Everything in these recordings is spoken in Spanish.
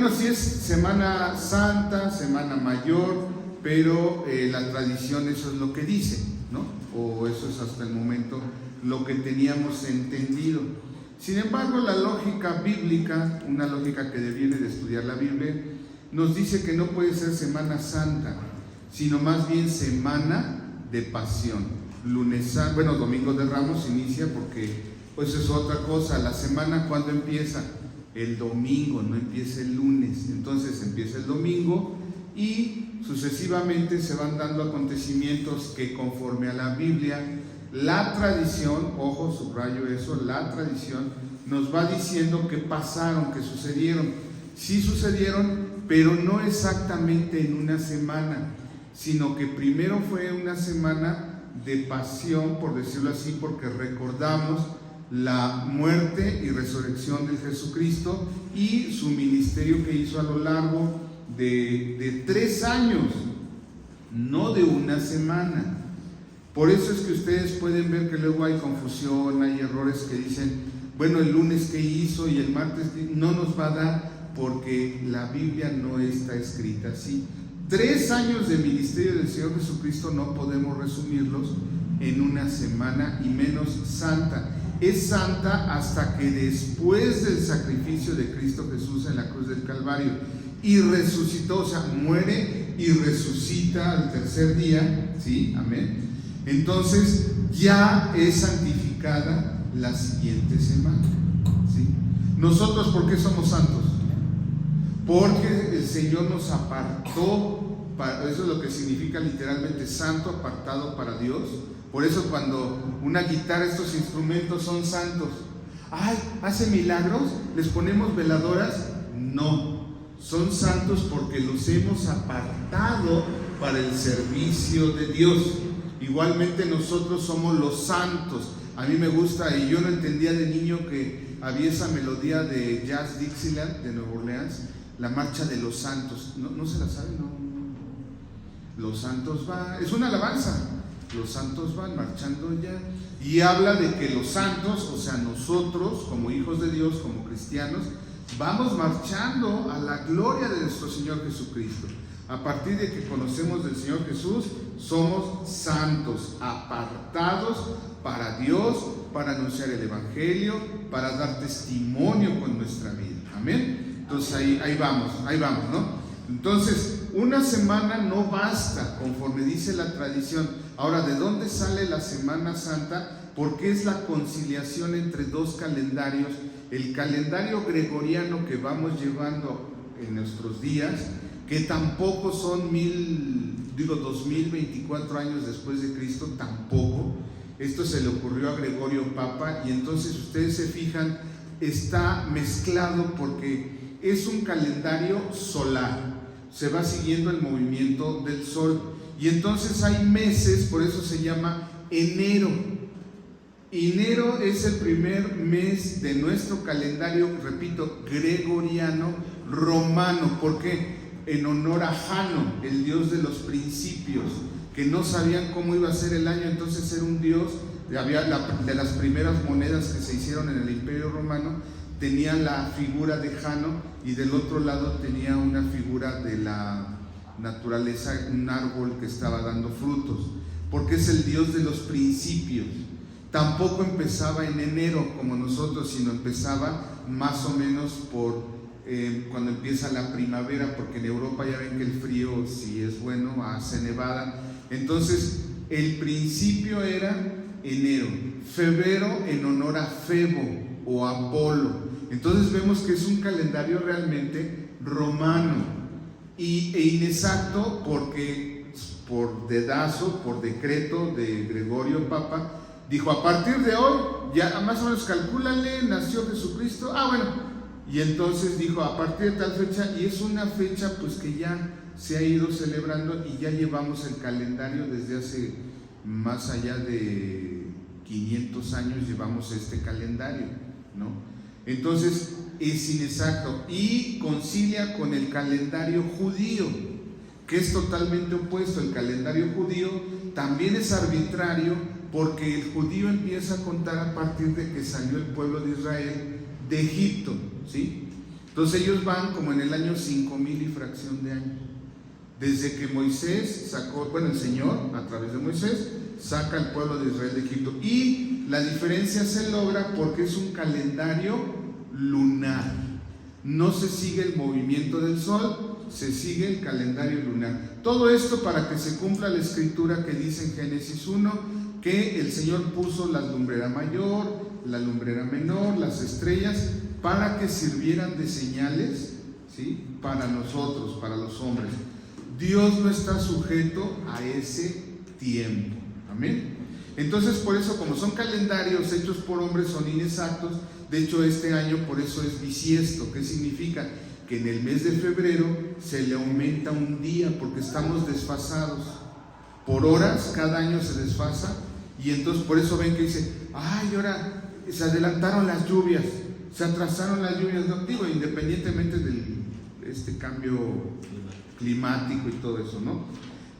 Bueno, sí es Semana Santa, Semana Mayor, pero la tradición eso es lo que dice, ¿no? O eso es hasta el momento lo que teníamos entendido. Sin embargo, la lógica bíblica, una lógica que deviene de estudiar la Biblia, nos dice que no puede ser Semana Santa, sino más bien Semana de Pasión. Domingo de Ramos inicia porque pues es otra cosa. La semana, ¿cuándo empieza? El domingo, no empieza el lunes. Entonces empieza el domingo y sucesivamente se van dando acontecimientos que, conforme a la Biblia, la tradición, ojo, subrayo eso, la tradición nos va diciendo que pasaron, que sucedieron. Sí sucedieron, pero no exactamente en una semana, sino que primero fue una semana de pasión, por decirlo así, porque recordamos la muerte y resurrección de Jesucristo y su ministerio que hizo a lo largo de 3 años, no de una semana. Por eso es que ustedes pueden ver que luego hay confusión, hay errores que dicen, bueno, el lunes que hizo y el martes no nos va a dar, porque la Biblia no está escrita así. 3 años de ministerio del Señor Jesucristo no podemos resumirlos en una semana, y menos santa. Es santa hasta que después del sacrificio de Cristo Jesús en la cruz del Calvario y resucitó, o sea, muere y resucita al tercer día, ¿sí? Amén. Entonces ya es santificada la siguiente semana, ¿sí? Nosotros, ¿por qué somos santos? Porque el Señor nos apartó, eso es lo que significa literalmente santo, apartado para Dios. Por eso cuando una guitarra, estos instrumentos son santos. ¡Ay! ¿Hace milagros? ¿Les ponemos veladoras? No, son santos porque los hemos apartado para el servicio de Dios. Igualmente nosotros somos los santos. A mí me gusta, y yo no entendía de niño que había esa melodía de Jazz Dixieland de Nueva Orleans, la marcha de los santos. ¿No se la saben? No. Los santos van, es una alabanza. Los santos van marchando ya, y habla de que los santos, o sea, nosotros como hijos de Dios, como cristianos, vamos marchando a la gloria de nuestro Señor Jesucristo. A partir de que conocemos del Señor Jesús, somos santos, apartados para Dios, para anunciar el Evangelio, para dar testimonio con nuestra vida. Amén. Entonces ahí vamos, ¿no? Entonces, una semana no basta, conforme dice la tradición. Ahora, ¿de dónde sale la Semana Santa? Porque es la conciliación entre 2 calendarios. El calendario gregoriano que vamos llevando en nuestros días, que tampoco son 2024 años después de Cristo, tampoco. Esto se le ocurrió a Gregorio Papa, y entonces ustedes se fijan, está mezclado porque es un calendario solar. Se va siguiendo el movimiento del sol, y entonces hay meses, por eso se llama enero. Enero es el primer mes de nuestro calendario, repito, gregoriano romano. ¿Por qué? En honor a Jano, el dios de los principios, que no sabían cómo iba a ser el año. Entonces era un dios, había de las primeras monedas que se hicieron en el Imperio Romano, tenía la figura de Jano, y del otro lado tenía una figura de la naturaleza, un árbol que estaba dando frutos, porque es el dios de los principios. Tampoco empezaba en enero como nosotros, sino empezaba más o menos por cuando empieza la primavera, porque en Europa ya ven que el frío, si es bueno, hace nevada. Entonces el principio era enero. Febrero en honor a Febo o Apolo. Entonces vemos que es un calendario realmente romano e inexacto, porque por dedazo, por decreto de Gregorio Papa, dijo: a partir de hoy, ya más o menos calcúlale, nació Jesucristo, y entonces dijo a partir de tal fecha, y es una fecha pues que ya se ha ido celebrando, y ya llevamos el calendario desde hace más allá de 500 años, llevamos este calendario, ¿no? Entonces es inexacto y concilia con el calendario judío, que es totalmente opuesto. El calendario judío también es arbitrario, porque el judío empieza a contar a partir de que salió el pueblo de Israel de Egipto, ¿sí? Entonces ellos van como en el año 5000 y fracción de año. Desde que Moisés sacó, bueno, el Señor a través de Moisés saca al pueblo de Israel de Egipto. Y la diferencia se logra porque es un calendario lunar. No se sigue el movimiento del sol, se sigue el calendario lunar. Todo esto para que se cumpla la escritura que dice en Génesis 1 que el Señor puso la lumbrera mayor, la lumbrera menor, las estrellas, para que sirvieran de señales, ¿sí?, para nosotros, para los hombres. Dios no está sujeto a ese tiempo. Amén. Entonces, por eso, como son calendarios hechos por hombres, son inexactos. De hecho, este año por eso es bisiesto. ¿Qué significa? Que en el mes de febrero se le aumenta un día porque estamos desfasados. Por horas, cada año se desfasa. Y entonces por eso ven que dice, ay, ahora se adelantaron las lluvias, se atrasaron las lluvias. No, digo, independientemente del cambio climático y todo eso, ¿no?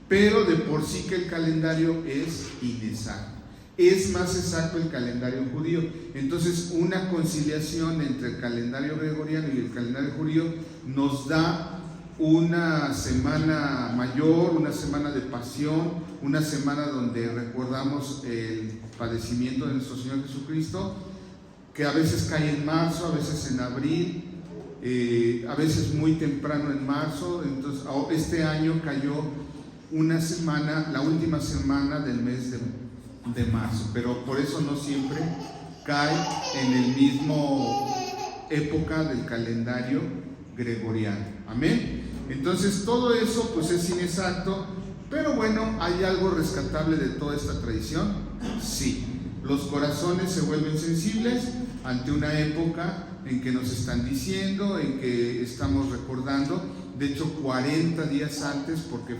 Pero de por sí que el calendario es inexacto. Es más exacto el calendario judío. Entonces, una conciliación entre el calendario gregoriano y el calendario judío nos da una semana mayor, una semana de pasión, una semana donde recordamos el padecimiento de nuestro Señor Jesucristo, que a veces cae en marzo, a veces en abril, a veces muy temprano en marzo. Entonces, este año cayó una semana, la última semana del mes de marzo, pero por eso no siempre cae en el mismo época del calendario gregoriano. Amén. Entonces todo eso pues es inexacto, pero bueno, ¿hay algo rescatable de toda esta tradición? Sí, los corazones se vuelven sensibles ante una época en que nos están diciendo, en que estamos recordando. De hecho, 40 días antes, porque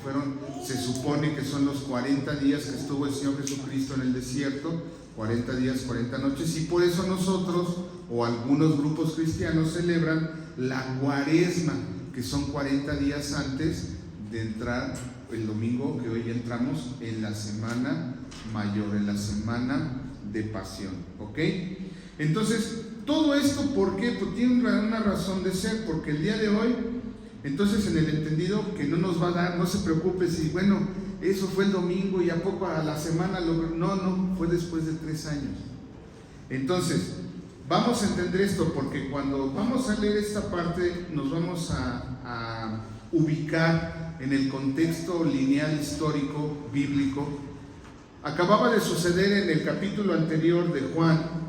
se supone que son los 40 días que estuvo el Señor Jesucristo en el desierto, 40 días, 40 noches, y por eso nosotros, o algunos grupos cristianos, celebran la Cuaresma, que son 40 días antes de entrar el domingo, que hoy entramos en la semana mayor, en la semana de pasión, ¿ok? Entonces, todo esto, ¿por qué? Pues tiene una razón de ser, porque el día de hoy, entonces en el entendido que no nos va a dar, no se preocupe si, bueno, eso fue el domingo y a poco a la semana, no, fue después de 3 años. Entonces, vamos a entender esto, porque cuando vamos a leer esta parte, nos vamos a ubicar en el contexto lineal histórico bíblico. Acababa de suceder en el capítulo anterior de Juan,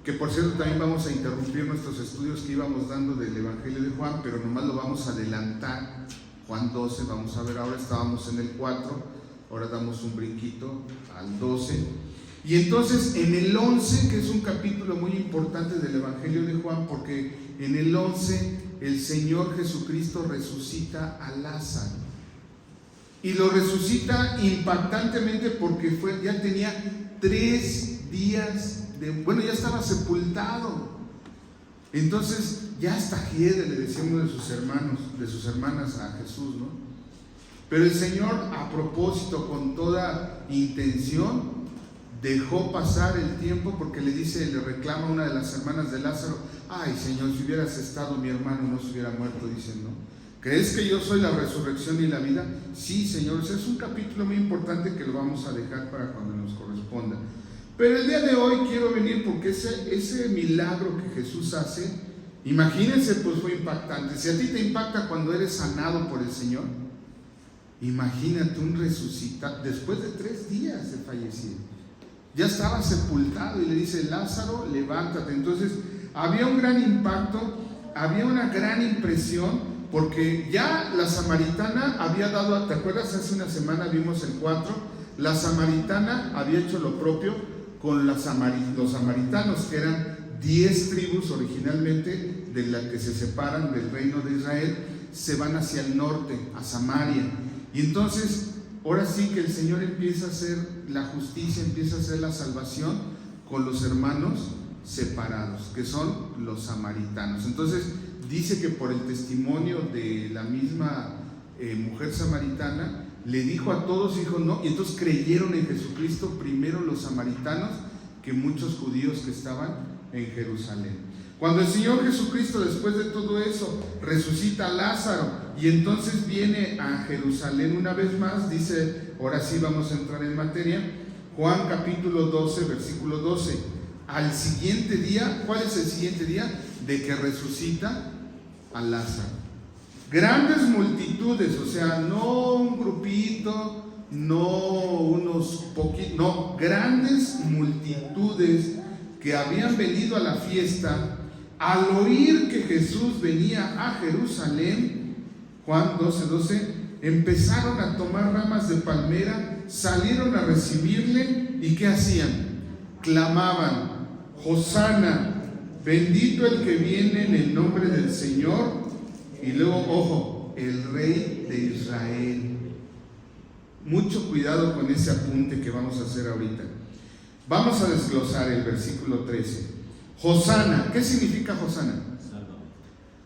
que por cierto también vamos a interrumpir nuestros estudios que íbamos dando del Evangelio de Juan, pero nomás lo vamos a adelantar. Juan 12, vamos a ver, ahora estábamos en el 4, ahora damos un brinquito al 12. Y entonces en el 11, que es un capítulo muy importante del Evangelio de Juan, porque en el 11 el Señor Jesucristo resucita a Lázaro. Y lo resucita impactantemente porque ya tenía 3 días ya estaba sepultado. Entonces ya hasta hiede, le decía uno de sus hermanas a Jesús, ¿no? Pero el Señor, a propósito, con toda intención, dejó pasar el tiempo, porque le reclama a una de las hermanas de Lázaro: ay, Señor, si hubieras estado, mi hermano no se hubiera muerto. Dicen, ¿no? ¿Crees que yo soy la resurrección y la vida? Sí, Señor. Es un capítulo muy importante que lo vamos a dejar para cuando nos corresponda. Pero el día de hoy quiero venir porque ese milagro que Jesús hace, imagínense, pues fue impactante. Si a ti te impacta cuando eres sanado por el Señor, imagínate un resucitado después de 3 días de fallecido. Ya estaba sepultado y le dice: Lázaro, levántate. Entonces había un gran impacto, había una gran impresión, porque ya la samaritana había dado, ¿te acuerdas? Hace una semana vimos el 4, la samaritana había hecho lo propio con los samaritanos, que eran 10 tribus originalmente, de las que se separan del reino de Israel, se van hacia el norte, a Samaria. Y entonces, ahora sí que el Señor empieza a hacer la justicia, empieza a hacer la salvación con los hermanos separados, que son los samaritanos. Entonces, dice que por el testimonio de la misma mujer samaritana, le dijo a todos, dijo no, y entonces creyeron en Jesucristo primero los samaritanos que muchos judíos que estaban en Jerusalén. Cuando el Señor Jesucristo, después de todo eso, resucita a Lázaro y entonces viene a Jerusalén una vez más, dice, ahora sí vamos a entrar en materia, Juan capítulo 12, versículo 12. Al siguiente día, ¿cuál es el siguiente día? De que resucita a Lázaro. Grandes multitudes, o sea, no un grupito, no unos poquitos, no, grandes multitudes que habían venido a la fiesta, al oír que Jesús venía a Jerusalén, Juan 12:12, empezaron a tomar ramas de palmera, salieron a recibirle, ¿y qué hacían? Clamaban, Hosana, bendito el que viene en el nombre del Señor, y luego, ojo, el Rey de Israel. Mucho cuidado con ese apunte que vamos a hacer ahorita. Vamos a desglosar el versículo 13. Hosana, ¿qué significa Hosana?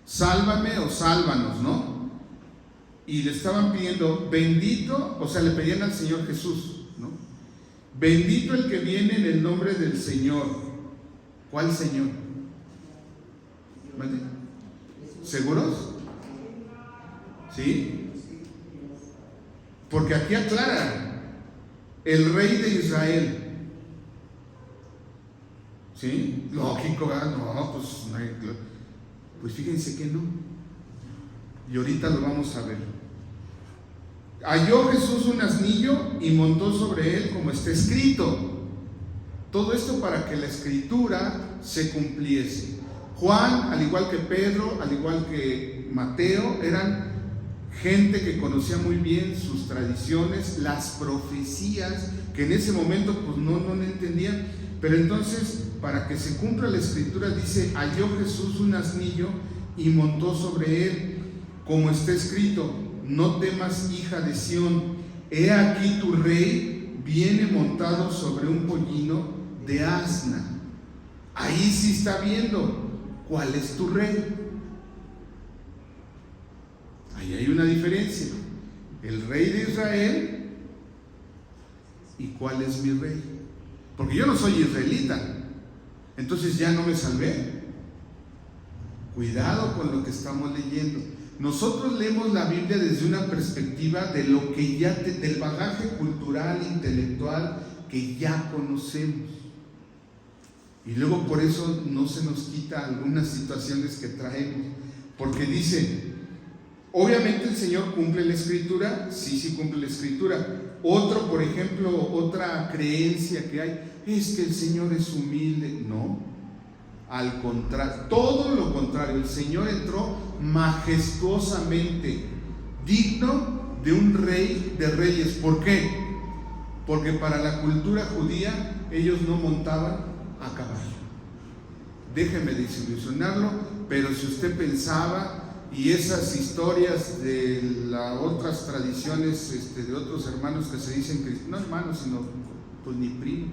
Sálvame o sálvanos, ¿no? Y le estaban pidiendo, bendito, o sea, le pedían al Señor Jesús, ¿no? Bendito el que viene en el nombre del Señor. ¿Cuál Señor? ¿Vale? ¿Seguros? ¿Sí? Porque aquí aclara, el Rey de Israel. ¿Sí? Lógico, ¿verdad? No, pues fíjense que no. Y ahorita lo vamos a ver. Halló Jesús un asnillo y montó sobre él, como está escrito. Todo esto para que la escritura se cumpliese. Juan, al igual que Pedro, al igual que Mateo, eran gente que conocía muy bien sus tradiciones, las profecías, que en ese momento pues no entendían. Pero entonces, para que se cumpla la escritura, dice, halló Jesús un asnillo y montó sobre él, como está escrito, no temas, hija de Sión, he aquí tu rey viene montado sobre un pollino de asna. Ahí sí está viendo cuál es tu rey. Ahí hay una diferencia. El Rey de Israel y cuál es mi rey. Porque yo no soy israelita, entonces ya no me salvé. Cuidado con lo que estamos leyendo. Nosotros leemos la Biblia desde una perspectiva de lo que ya, del bagaje cultural, intelectual que ya conocemos. Y luego por eso no se nos quita algunas situaciones que traemos. Porque dice, obviamente el Señor cumple la escritura, sí cumple la escritura. Otro, por ejemplo, otra creencia que hay, es que el Señor es humilde. No, al contrario, todo lo contrario, el Señor entró majestuosamente, digno de un rey de reyes. ¿Por qué? Porque para la cultura judía ellos no montaban a caballo. Déjeme desilusionarlo, pero si usted pensaba, y esas historias de las otras tradiciones de otros hermanos que se dicen, no hermanos, sino pues ni primos,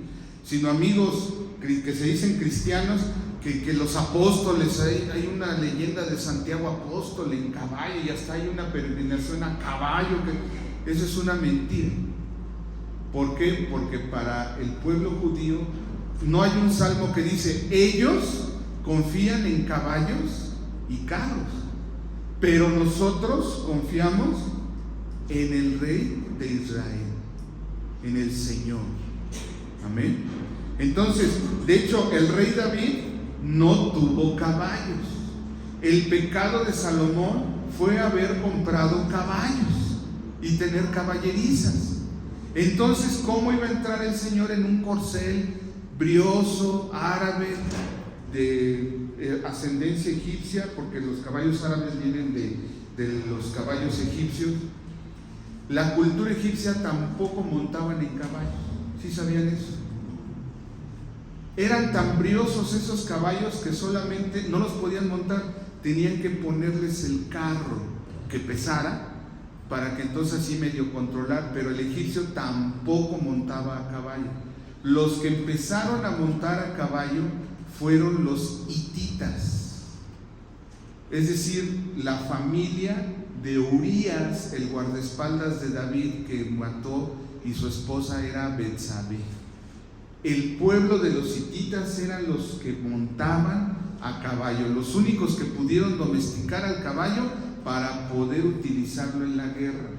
sino amigos que se dicen cristianos, que los apóstoles, hay una leyenda de Santiago apóstol en caballo, y hasta hay una peregrinación a caballo, que eso es una mentira. ¿Por qué? Porque para el pueblo judío no hay un salmo que dice, ellos confían en caballos y carros, pero nosotros confiamos en el Rey de Israel, en el Señor. Amén. Entonces, de hecho, el rey David no tuvo caballos. El pecado de Salomón fue haber comprado caballos y tener caballerizas. Entonces, ¿cómo iba a entrar el Señor en un corcel brioso, árabe, de ascendencia egipcia? Porque los caballos árabes vienen de los caballos egipcios. La cultura egipcia tampoco montaban en caballos. ¿Sí sabían eso? Eran tan briosos esos caballos que solamente no los podían montar, tenían que ponerles el carro que pesara para que entonces así medio controlar. Pero el egipcio tampoco montaba a caballo. Los que empezaron a montar a caballo fueron los hititas, es decir, la familia de Urías, el guardaespaldas de David que mató, y su esposa era Betsabé. El pueblo de los hititas eran los que montaban a caballo, los únicos que pudieron domesticar al caballo para poder utilizarlo en la guerra.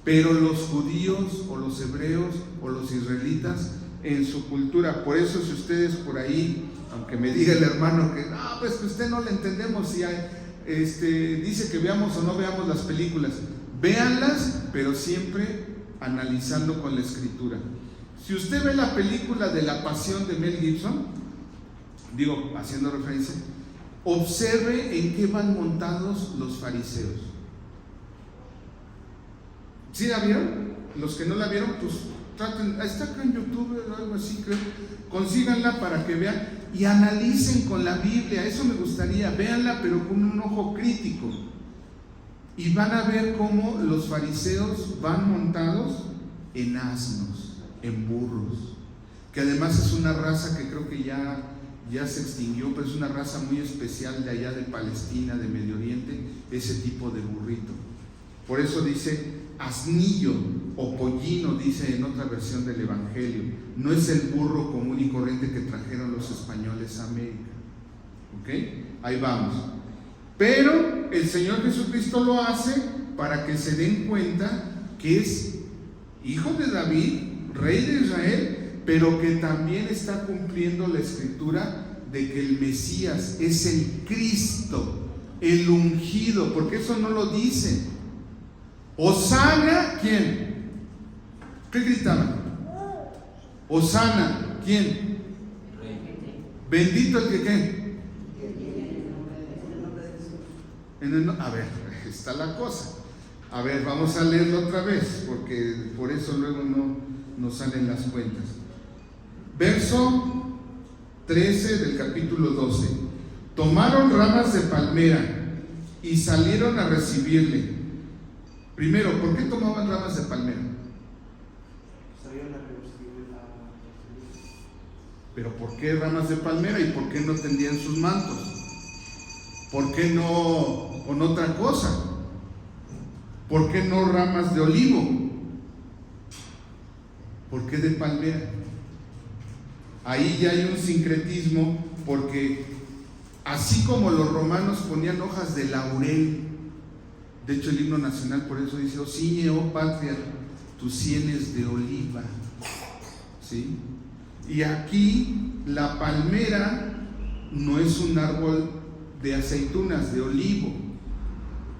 Pero los judíos o los hebreos o los israelitas en su cultura, por eso si ustedes por ahí, aunque me diga el hermano que no, pues que usted no le entendemos si hay, dice que veamos o no veamos las películas, véanlas, pero siempre analizando con la escritura. Si usted ve la película de La Pasión de Mel Gibson, digo, haciendo referencia, observe en qué van montados los fariseos. ¿Sí la vieron? Los que no la vieron, pues traten, está acá en YouTube o algo así, creo, consíganla para que vean y analicen con la Biblia. Eso me gustaría, véanla pero con un ojo crítico, y van a ver cómo los fariseos van montados en asnos, en burros, que además es una raza que creo que ya se extinguió, pero es una raza muy especial de allá de Palestina, de Medio Oriente, ese tipo de burrito. Por eso dice asnillo o pollino, dice en otra versión del Evangelio. No es el burro común y corriente que trajeron los españoles a América. ¿Ok? Ahí vamos. Pero el Señor Jesucristo lo hace para que se den cuenta que es hijo de David, rey de Israel, pero que también está cumpliendo la escritura de que el Mesías es el Cristo, el ungido, porque eso no lo dice. Hosana, ¿quién? ¿Qué gritaban? Hosana, ¿quién? Bendito el que ¿qué? A ver, está la cosa. A ver, vamos a leerlo otra vez, porque por eso luego no nos salen las cuentas. Verso 13 del capítulo 12. Tomaron ramas de palmera y salieron a recibirle. Primero, ¿por qué tomaban ramas de palmera? Pero ¿por qué ramas de palmera y por qué no tendían sus mantos? ¿Por qué no con otra cosa? ¿Por qué no ramas de olivo? ¿Por qué de palmera? Ahí ya hay un sincretismo, porque así como los romanos ponían hojas de laurel, de hecho el himno nacional por eso dice: "Oh ciñe, oh patria, tus sienes de oliva", ¿sí? Y aquí la palmera no es un árbol de aceitunas, de olivo,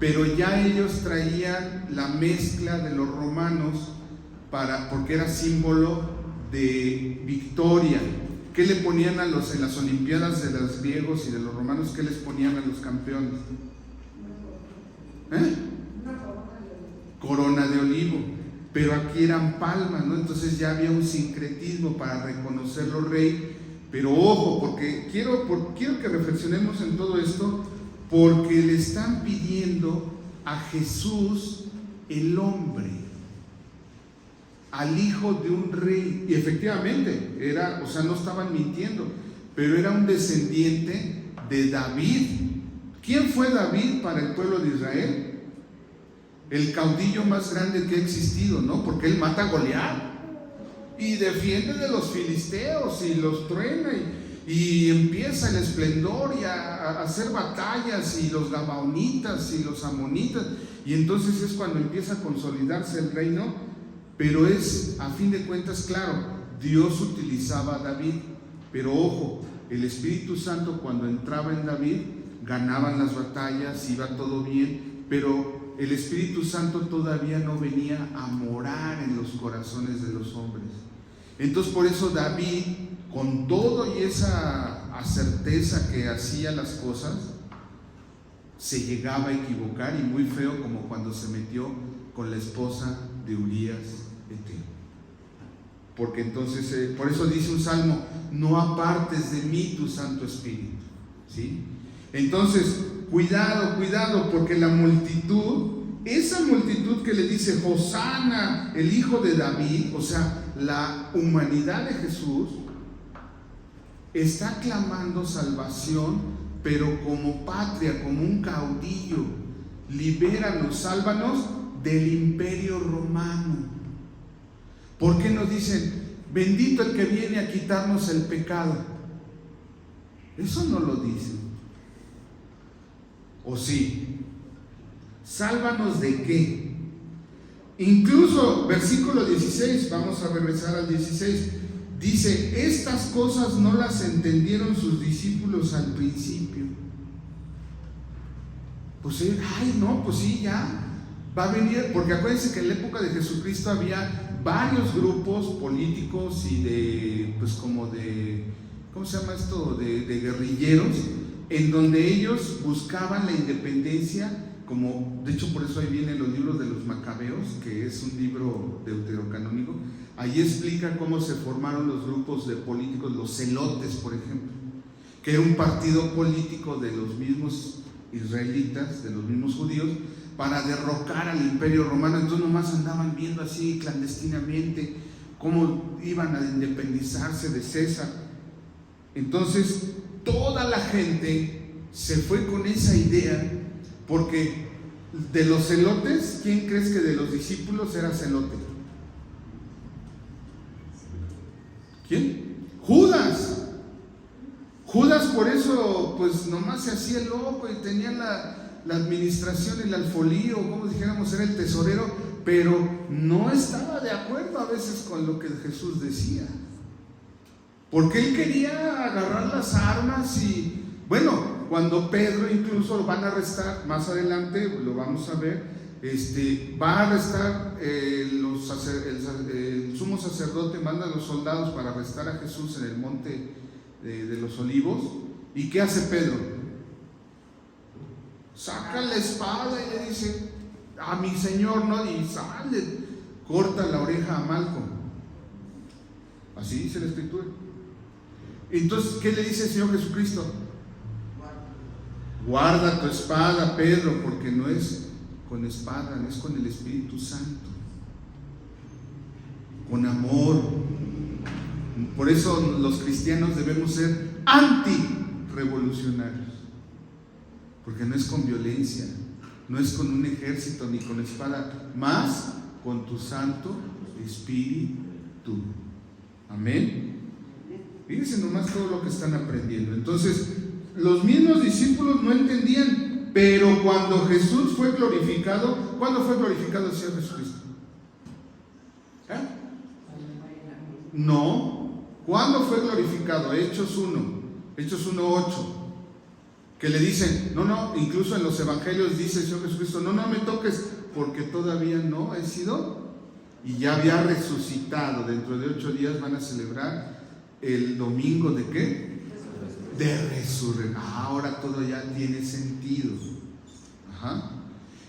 pero ya ellos traían la mezcla de los romanos porque era símbolo de victoria. ¿Qué le ponían en las olimpiadas de los griegos y de los romanos? ¿Qué les ponían a los campeones? Corona de olivo. Pero aquí eran palmas, ¿no? Entonces ya había un sincretismo para reconocerlo rey. Pero ojo, porque quiero que reflexionemos en todo esto, porque le están pidiendo a Jesús, el hombre, al hijo de un rey. Y efectivamente era, o sea, no estaban mintiendo, pero era un descendiente de David. ¿Quién fue David para el pueblo de Israel? El caudillo más grande que ha existido, ¿no? Porque él mata a Goliat y defiende de los filisteos y los truena, y empieza el esplendor y a hacer batallas, y los gabaonitas y los amonitas, y entonces es cuando empieza a consolidarse el reino. Pero es, a fin de cuentas, claro, Dios utilizaba a David, pero ojo, el Espíritu Santo cuando entraba en David, ganaban las batallas, iba todo bien, pero el Espíritu Santo todavía no venía a morar en los corazones de los hombres. Entonces por eso David, con todo y esa certeza que hacía las cosas, se llegaba a equivocar, y muy feo, como cuando se metió con la esposa de Urías Eteo. Porque entonces, por eso dice un salmo: no apartes de mí tu Santo Espíritu, ¿sí? Entonces, cuidado, porque la multitud, esa multitud que le dice Hosana, el hijo de David, o sea, la humanidad de Jesús, está clamando salvación, pero como patria, como un caudillo. Libéranos, sálvanos del imperio romano. ¿Por qué nos dicen bendito el que viene a quitarnos el pecado? Eso no lo dicen. ¿O sí? ¿Sálvanos de qué? Incluso versículo 16, vamos a regresar al 16, dice, estas cosas no las entendieron sus discípulos al principio. Pues ay no, pues sí, ya va a venir, porque acuérdense que en la época de Jesucristo había varios grupos políticos y de, pues como de, ¿cómo se llama esto? De guerrilleros, en donde ellos buscaban la independencia. Como, de hecho, por eso ahí vienen los libros de los Macabeos, que es un libro deuterocanónico. Ahí explica cómo se formaron los grupos de políticos, los celotes, por ejemplo, que era un partido político de los mismos israelitas, de los mismos judíos, para derrocar al Imperio Romano. Entonces nomás andaban viendo así clandestinamente cómo iban a independizarse de César. Entonces toda la gente se fue con esa idea. Porque de los celotes, ¿quién crees que de los discípulos era celote? ¿Quién? Judas. Judas por eso pues nomás se hacía el loco y tenía la administración, el alfolí, o como dijéramos, era el tesorero, pero no estaba de acuerdo a veces con lo que Jesús decía. Porque él quería agarrar las armas y, bueno, cuando Pedro incluso lo van a arrestar, más adelante lo vamos a ver, va a arrestar el sumo sacerdote, manda a los soldados para arrestar a Jesús en el monte de los Olivos. ¿Y qué hace Pedro? Saca la espada y le dice, a mi Señor, no, y sale, corta la oreja a Malco. Así dice la Escritura. Entonces, ¿qué le dice el Señor Jesucristo? Guarda tu espada, Pedro, porque no es con espada, es con el Espíritu Santo, con amor. Por eso los cristianos debemos ser anti-revolucionarios, porque no es con violencia, no es con un ejército ni con espada, más con tu Santo Espíritu. Amén. Fíjense nomás todo lo que están aprendiendo. Entonces, los mismos discípulos no entendían, pero cuando Jesús fue glorificado, ¿cuándo fue glorificado el Señor Jesucristo? No, ¿cuándo fue glorificado? Hechos 1:8, que le dicen, no, incluso en los evangelios dice el Señor Jesucristo, no me toques, porque todavía no he sido, y ya había resucitado. Dentro de 8 días van a celebrar el domingo de ¿qué? De resurrección. Ahora todo ya tiene sentido. Ajá.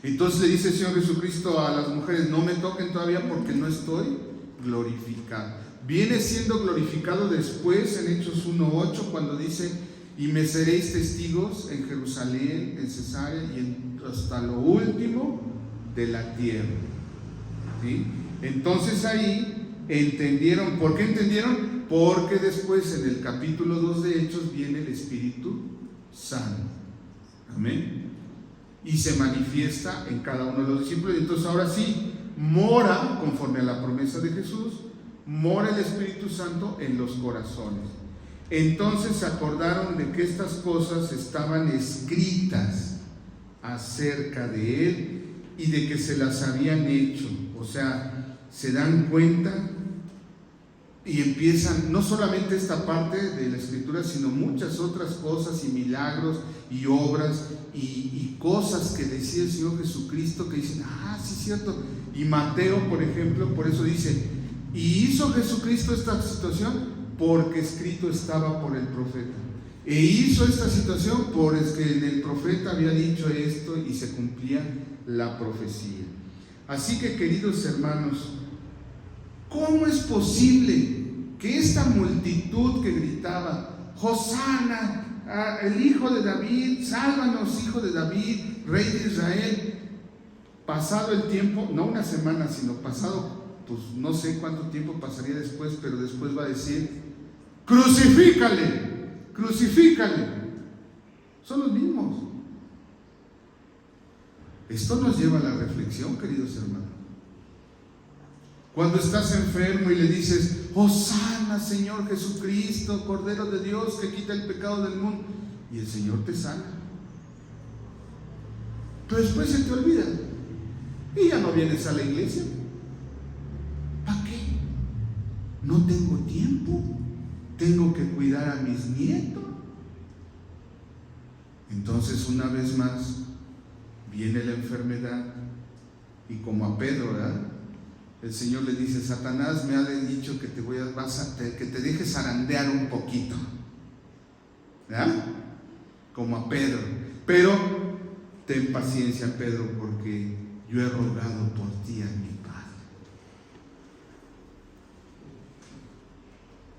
Entonces le dice el Señor Jesucristo a las mujeres, no me toquen todavía porque no estoy glorificado. Viene siendo glorificado después en Hechos 1:8, cuando dice, y me seréis testigos en Jerusalén, en Cesarea y hasta lo último de la tierra. ¿Sí? Entonces ahí entendieron. ¿Por qué entendieron? Porque después en el capítulo 2 de Hechos viene el Espíritu Santo. Amén. Y se manifiesta en cada uno de los discípulos. Y entonces ahora sí, mora, conforme a la promesa de Jesús, mora el Espíritu Santo en los corazones. Entonces se acordaron de que estas cosas estaban escritas acerca de Él y de que se las habían hecho. O sea, se dan cuenta y empiezan, no solamente esta parte de la Escritura, sino muchas otras cosas y milagros y obras y cosas que decía el Señor Jesucristo, que dicen, sí es cierto. Y Mateo, por ejemplo, por eso dice, y hizo Jesucristo esta situación porque escrito estaba por el profeta. E hizo esta situación porque en el profeta había dicho esto y se cumplía la profecía. Así que, queridos hermanos, ¿cómo es posible que esta multitud que gritaba, Hosana, el hijo de David, sálvanos, hijo de David, rey de Israel, pasado el tiempo, no una semana, sino pasado, pues no sé cuánto tiempo pasaría después, pero después va a decir, crucifícale, son los mismos? Esto nos lleva a la reflexión, queridos hermanos. Cuando estás enfermo y le dices, Hosana, Señor Jesucristo, Cordero de Dios que quita el pecado del mundo, y el Señor te sana. pero después se te olvida y ya no vienes a la iglesia. ¿Para qué? No tengo tiempo, tengo que cuidar a mis nietos. Entonces, una vez más viene la enfermedad, y como a Pedro, ¿verdad? El Señor le dice: Satanás me ha dicho que que te dejes zarandear un poquito, ¿verdad? Como a Pedro. Pero ten paciencia, Pedro, porque yo he rogado por ti a mi Padre.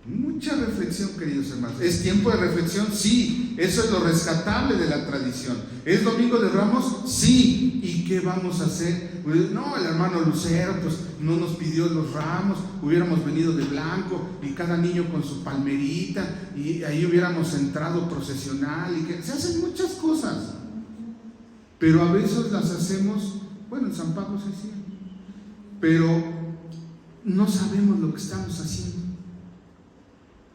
Mucha reflexión, queridos hermanos. ¿Es tiempo de reflexión? Sí. Eso es lo rescatable de la tradición. ¿Es Domingo de Ramos? Sí. ¿Y qué vamos a hacer? Pues, no, el hermano Lucero pues no nos pidió los ramos, hubiéramos venido de blanco y cada niño con su palmerita y ahí hubiéramos entrado procesional, y que se hacen muchas cosas, pero a veces las hacemos, bueno, en San Pablo se hacía, pero no sabemos lo que estamos haciendo.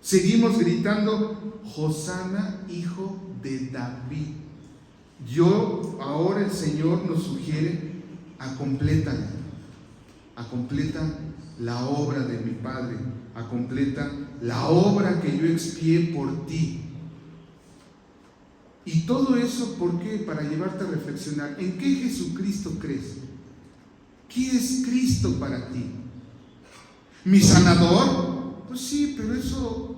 Seguimos gritando: Hosana, hijo de David. Ahora el Señor nos sugiere: completa la obra de mi Padre, completa la obra que yo expié por ti. Y todo eso, ¿por qué? Para llevarte a reflexionar: ¿en qué Jesucristo crees? ¿Qué es Cristo para ti? ¿Mi sanador? Pues sí, pero eso...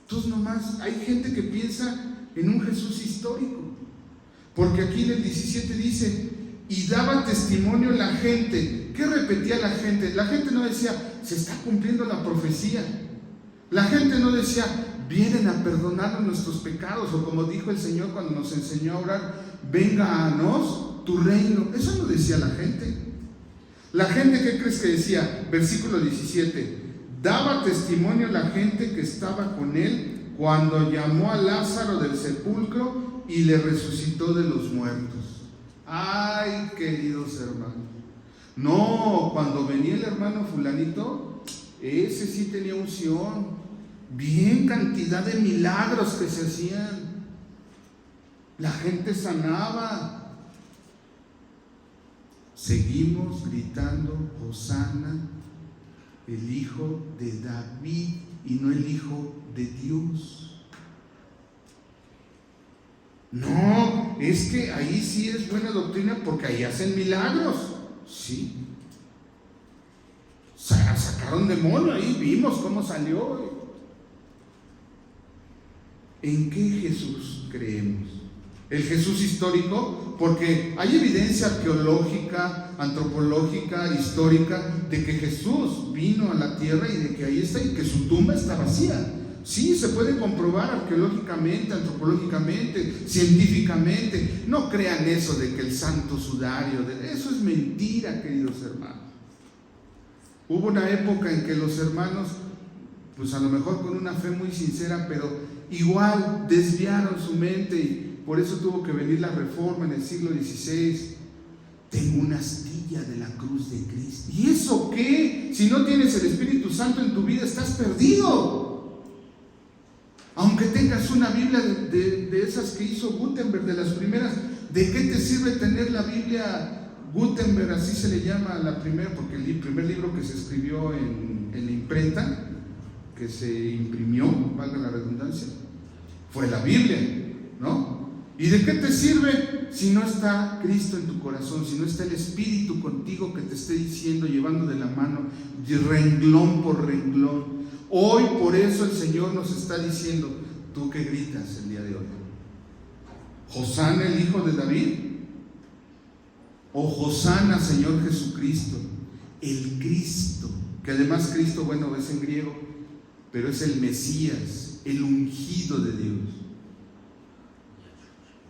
Entonces nomás hay gente que piensa en un Jesús histórico, porque aquí en el 17 dice: y daba testimonio la gente. ¿Qué repetía la gente? La gente no decía: se está cumpliendo la profecía. La gente no decía: vienen a perdonarnos nuestros pecados, o como dijo el Señor cuando nos enseñó a orar: venga a nos tu reino. Eso no decía la gente. La gente, ¿qué crees que decía? Versículo 17: daba testimonio la gente que estaba con él cuando llamó a Lázaro del sepulcro y le resucitó de los muertos. Ay, queridos hermanos, no, cuando venía el hermano fulanito, ese sí tenía unción, bien cantidad de milagros que se hacían, la gente sanaba. Seguimos gritando: Hosana, el hijo de David, y no el hijo de Dios. No, es que ahí sí es buena doctrina porque ahí hacen milagros. Sí. Sacaron demonio, ahí vimos cómo salió. ¿En qué Jesús creemos? ¿El Jesús histórico? Porque hay evidencia arqueológica, antropológica, histórica de que Jesús vino a la tierra y de que ahí está y que su tumba está vacía. Sí, se puede comprobar arqueológicamente, antropológicamente, científicamente. No crean eso de que el santo sudario, eso es mentira, queridos hermanos. Hubo una época en que los hermanos, pues a lo mejor con una fe muy sincera, pero igual desviaron su mente, y por eso tuvo que venir la Reforma en el siglo XVI. Tengo una astilla de la cruz de Cristo. ¿Y eso qué? Si no tienes el Espíritu Santo en tu vida, estás perdido. Aunque tengas una Biblia de esas que hizo Gutenberg, de las primeras, ¿de qué te sirve tener la Biblia Gutenberg? Así se le llama a la primera, porque el primer libro que se escribió en la imprenta, que se imprimió, valga la redundancia, fue la Biblia, ¿no? ¿Y de qué te sirve si no está Cristo en tu corazón, si no está el Espíritu contigo que te esté diciendo, llevando de la mano, renglón por renglón? Hoy por eso el Señor nos está diciendo: ¿tú qué gritas el día de hoy? ¿Hosana, el hijo de David? ¿O Hosana, Señor Jesucristo, el Cristo? Que además Cristo, bueno, es en griego, pero es el Mesías, el ungido de Dios.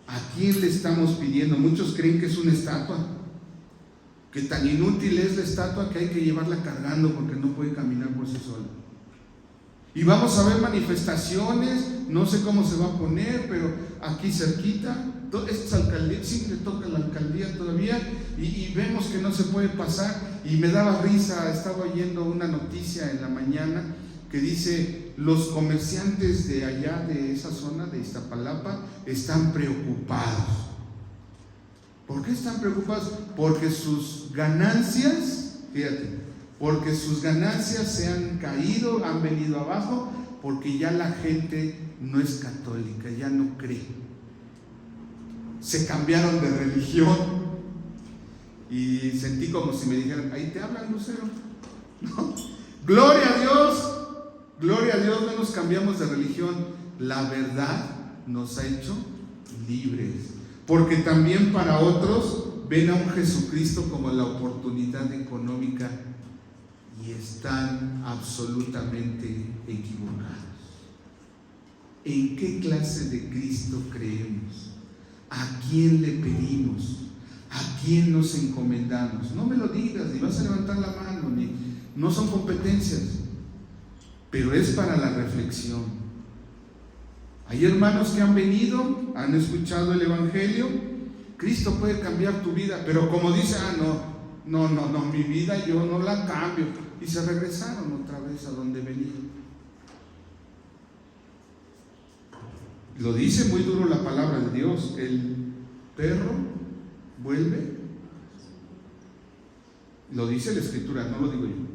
¿A quién le estamos pidiendo? Muchos creen que es una estatua, que tan inútil es la estatua que hay que llevarla cargando porque no puede caminar por sí sola. Y vamos a ver manifestaciones, no sé cómo se va a poner, pero aquí cerquita, estas alcaldías, sí le toca la alcaldía todavía, y vemos que no se puede pasar. Y me daba risa, estaba oyendo una noticia en la mañana que dice los comerciantes de allá, de esa zona de Iztapalapa, están preocupados. ¿Por qué están preocupados? Porque sus ganancias, fíjate, porque sus ganancias se han caído, han venido abajo, porque ya la gente no es católica, ya no cree. Se cambiaron de religión. Y sentí como si me dijeran, ahí te hablan, Lucero. No. Gloria a Dios, no nos cambiamos de religión. La verdad nos ha hecho libres. Porque también para otros ven a un Jesucristo como la oportunidad económica y están absolutamente equivocados. ¿En qué clase de Cristo creemos? ¿A quién le pedimos? ¿A quién nos encomendamos? No me lo digas, ni vas a levantar la mano, no son competencias, pero es para la reflexión. Hay hermanos que han venido, han escuchado el Evangelio. Cristo puede cambiar tu vida, pero como dice, no, mi vida yo no la cambio, y se regresaron otra vez a donde venían. Lo dice muy duro la palabra de Dios: el perro vuelve. Lo dice la Escritura, no lo digo yo.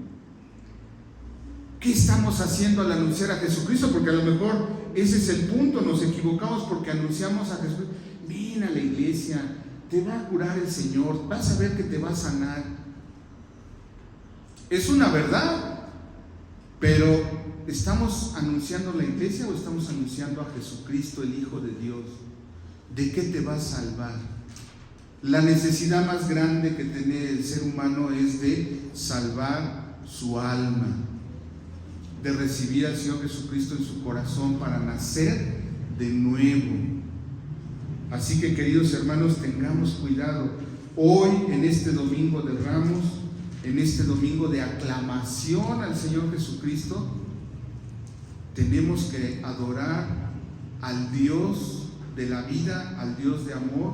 ¿Qué estamos haciendo al anunciar a Jesucristo? Porque a lo mejor ese es el punto, nos equivocamos porque anunciamos a Jesucristo. Ven a la iglesia, te va a curar el Señor, vas a ver que te va a sanar. Es una verdad, pero ¿estamos anunciando la iglesia o estamos anunciando a Jesucristo, el Hijo de Dios? ¿De qué te va a salvar? La necesidad más grande que tiene el ser humano es de salvar su alma, de recibir al Señor Jesucristo en su corazón para nacer de nuevo. Así que, queridos hermanos, tengamos cuidado. Hoy, en este domingo de Ramos, en este domingo de aclamación al Señor Jesucristo, tenemos que adorar al Dios de la vida, al Dios de amor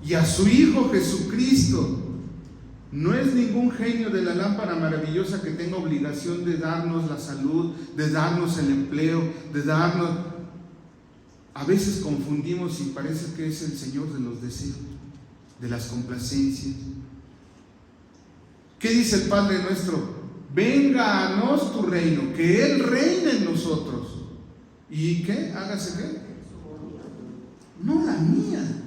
y a su Hijo Jesucristo. No es ningún genio de la lámpara maravillosa que tenga obligación de darnos la salud, de darnos el empleo, de darnos... A veces confundimos y parece que es el Señor de los deseos, de las complacencias. ¿Qué dice el Padre nuestro? Vénganos tu reino, que Él reine en nosotros. ¿Y qué? ¿Hágase qué? No la mía.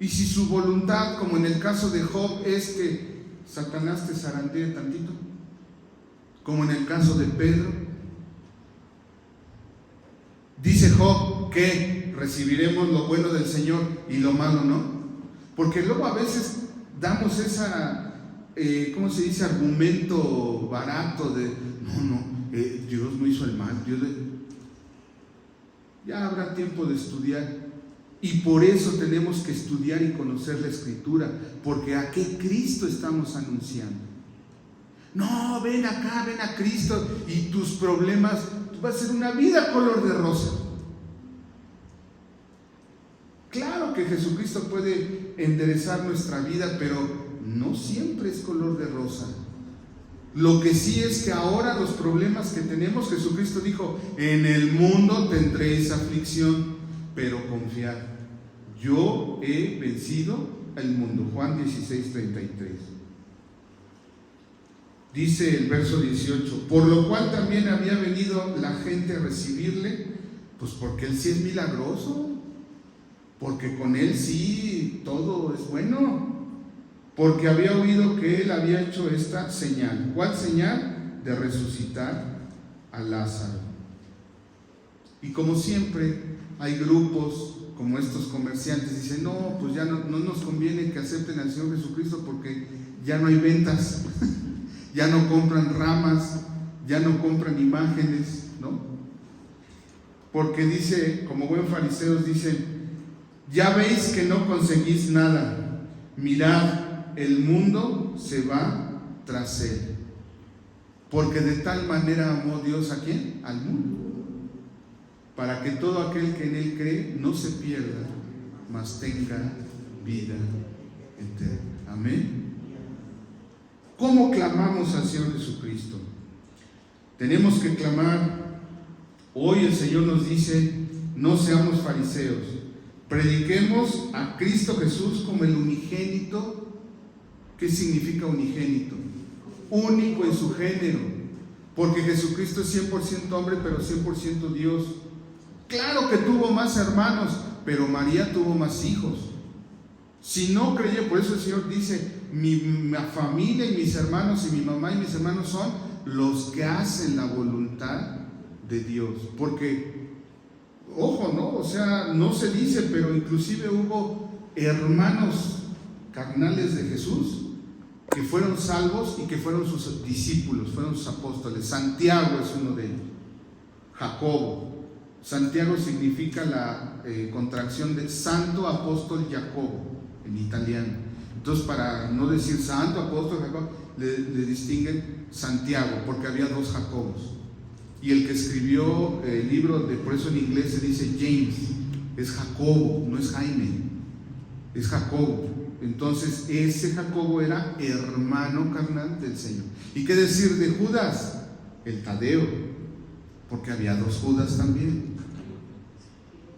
Y si su voluntad, como en el caso de Job, es que Satanás te zarandee tantito, como en el caso de Pedro, dice Job que recibiremos lo bueno del Señor y lo malo no, porque luego a veces damos esa, ¿cómo se dice?, argumento barato de Dios no hizo el mal, ya habrá tiempo de estudiar. Y por eso tenemos que estudiar y conocer la Escritura, porque ¿a qué Cristo estamos anunciando? No, ven acá, ven a Cristo y tus problemas, va a ser una vida color de rosa. Claro que Jesucristo puede enderezar nuestra vida, pero no siempre es color de rosa. Lo que sí es que ahora los problemas que tenemos, Jesucristo dijo: en el mundo tendréis aflicción, pero confiad, yo he vencido al mundo. Juan 16:33. Dice el verso 18: por lo cual también había venido la gente a recibirle, pues porque Él sí es milagroso, porque con Él sí todo es bueno, porque había oído que Él había hecho esta señal. ¿Cuál señal? De resucitar a Lázaro. Y como siempre hay grupos como estos comerciantes, dicen: no, pues ya no nos conviene que acepten al Señor Jesucristo porque ya no hay ventas, ya no compran ramas, ya no compran imágenes, ¿no? Porque dice, como buen fariseos, dicen: ya veis que no conseguís nada, mirad, el mundo se va tras Él, porque de tal manera amó Dios ¿a quién? Al mundo, para que todo aquel que en Él cree no se pierda, mas tenga vida eterna. Amén. ¿Cómo clamamos al Señor Jesucristo? Tenemos que clamar. Hoy el Señor nos dice: no seamos fariseos, prediquemos a Cristo Jesús como el unigénito. ¿Qué significa unigénito? Único en su género, porque Jesucristo es 100% hombre, pero 100% Dios. Claro que tuvo más hermanos, pero María tuvo más hijos. Si no creyó, por eso el Señor dice: mi familia y mis hermanos, y mi mamá y mis hermanos son los que hacen la voluntad de Dios. Porque, ojo, ¿no? O sea, no se dice, pero inclusive hubo hermanos carnales de Jesús que fueron salvos y que fueron sus discípulos, fueron sus apóstoles. Santiago es uno de ellos. Jacobo. Santiago significa la contracción de Santo Apóstol Jacobo en italiano. Entonces, para no decir Santo Apóstol Jacobo, le distinguen Santiago, porque había dos Jacobos. Y el que escribió el libro, por eso en inglés se dice James, es Jacobo, no es Jaime, es Jacobo. Entonces ese Jacobo era hermano carnal del Señor. ¿Y qué decir de Judas? El Tadeo, porque había dos Judas también.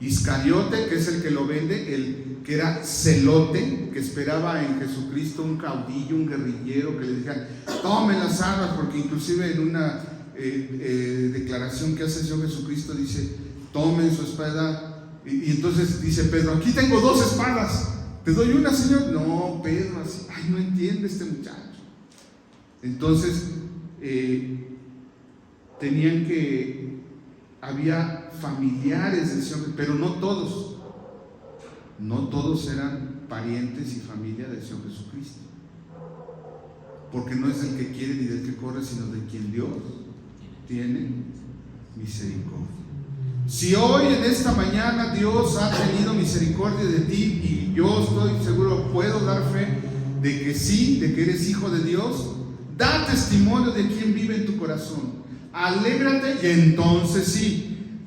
Iscariote, que es el que lo vende, el que era celote, que esperaba en Jesucristo un caudillo, un guerrillero, que le dijera: tomen las armas, porque inclusive en una declaración que hace el Señor Jesucristo dice: tomen su espada. Y entonces dice Pedro: aquí tengo 2 espadas, ¿te doy una, Señor? No, Pedro, así, ay, no entiende este muchacho. Entonces había familiares del Señor, pero no todos eran parientes y familia del Señor Jesucristo, porque no es del que quiere ni del que corre, sino de quien Dios tiene misericordia. Si hoy en esta mañana Dios ha tenido misericordia de ti, y yo estoy seguro, puedo dar fe de que sí, de que eres hijo de Dios, da testimonio de quien vive en tu corazón. Alégrate, y entonces sí,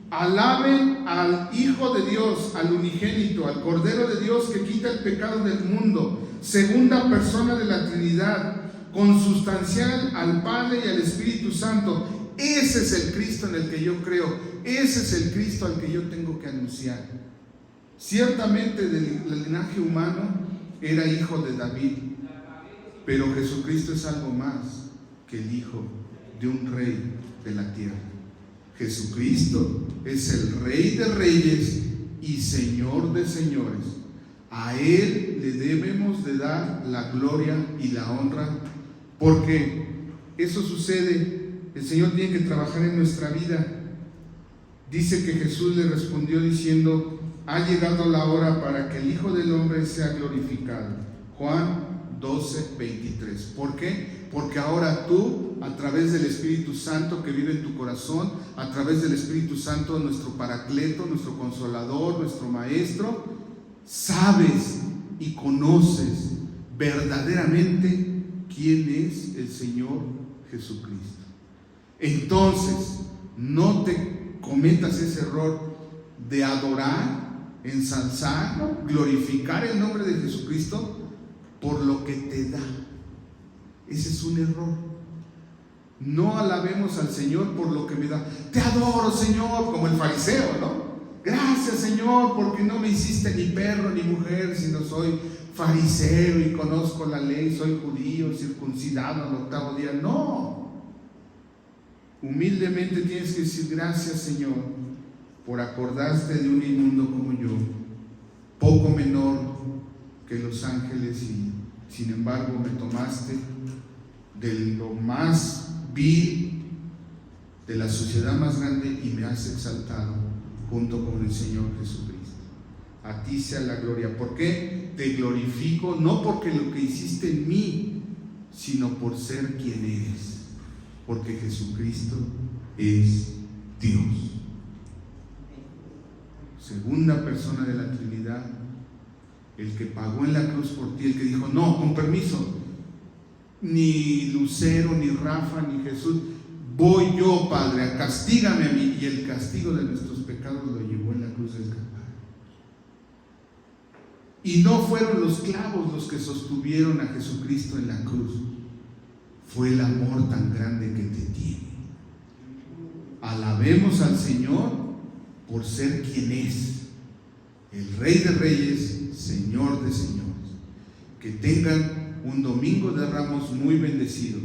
alaben al Hijo de Dios, al unigénito, al Cordero de Dios que quita el pecado del mundo, segunda persona de la Trinidad, consustancial al Padre y al Espíritu Santo. Ese es el Cristo en el que yo creo, ese es el Cristo al que yo tengo que anunciar. Ciertamente del linaje humano era hijo de David, pero Jesucristo es algo más que el hijo de un rey de la tierra. Jesucristo es el Rey de reyes y Señor de señores. A Él le debemos de dar la gloria y la honra, porque eso sucede. El Señor tiene que trabajar en nuestra vida. Dice que Jesús le respondió diciendo: ha llegado la hora para que el Hijo del Hombre sea glorificado. Juan 12:23. ¿Por qué? Porque ahora tú, a través del Espíritu Santo que vive en tu corazón, a través del Espíritu Santo, nuestro Paracleto, nuestro Consolador, nuestro Maestro, sabes y conoces verdaderamente quién es el Señor Jesucristo. Entonces, no te cometas ese error de adorar, ensalzar, glorificar el nombre de Jesucristo por lo que te da. Ese es un error. No alabemos al Señor por lo que me da. Te adoro, Señor, como el fariseo, ¿no? Gracias, Señor, porque no me hiciste ni perro ni mujer, sino soy fariseo y conozco la ley, soy judío, circuncidado al 8º día. No. Humildemente tienes que decir: gracias, Señor, por acordarte de un inmundo como yo, poco menor que los ángeles, y sin embargo me tomaste de lo más vil, de la sociedad más grande, y me has exaltado junto con el Señor Jesucristo. A ti sea la gloria. ¿Por qué? Te glorifico, no porque lo que hiciste en mí, sino por ser quien eres, porque Jesucristo es Dios, segunda persona de la Trinidad, el que pagó en la cruz por ti, el que dijo: no, con permiso, ni Lucero, ni Rafa, ni Jesús, voy yo, Padre, castígame a mí. Y el castigo de nuestros pecados lo llevó en la cruz del Calvario. Y no fueron los clavos los que sostuvieron a Jesucristo en la cruz, fue el amor tan grande que te tiene. alabemos al Señor por ser quien es, el Rey de Reyes, Señor de Señores. Que tengan un Domingo de Ramos muy bendecido.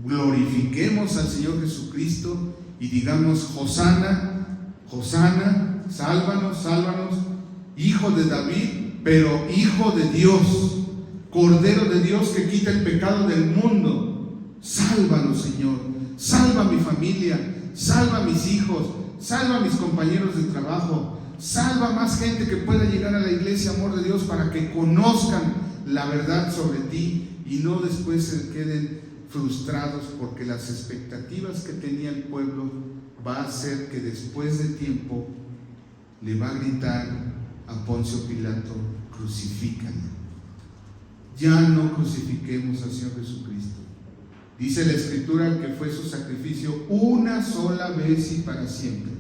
Glorifiquemos al Señor Jesucristo y digamos: Hosana, Hosana, sálvanos, sálvanos, Hijo de David, pero Hijo de Dios, Cordero de Dios que quita el pecado del mundo. Sálvanos, Señor, salva a mi familia, salva a mis hijos, salva a mis compañeros de trabajo, salva a más gente que pueda llegar a la iglesia, amor de Dios, para que conozcan la verdad sobre ti y no después se queden frustrados, porque las expectativas que tenía el pueblo va a hacer que después de tiempo le va a gritar a Poncio Pilato: crucifícalo. Ya no crucifiquemos al Señor Jesucristo. Dice la Escritura que fue su sacrificio una sola vez y para siempre.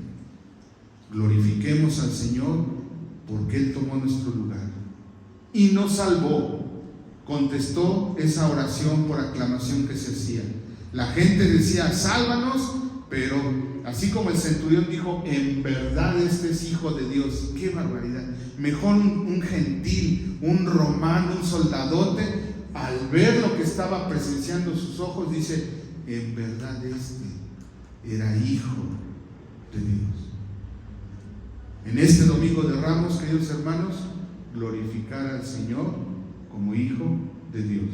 Glorifiquemos al Señor porque Él tomó nuestro lugar y nos salvó. Contestó esa oración por aclamación que se hacía. La gente decía: sálvanos, pero así como el centurión dijo: en verdad este es Hijo de Dios. ¡Qué barbaridad! Mejor un gentil, un romano, un soldadote, al ver lo que estaba presenciando sus ojos, dice: en verdad este era Hijo de Dios. En este Domingo de Ramos, queridos hermanos, glorificar al Señor como Hijo de Dios,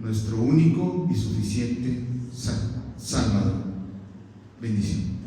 nuestro único y suficiente Salvador. Bendición.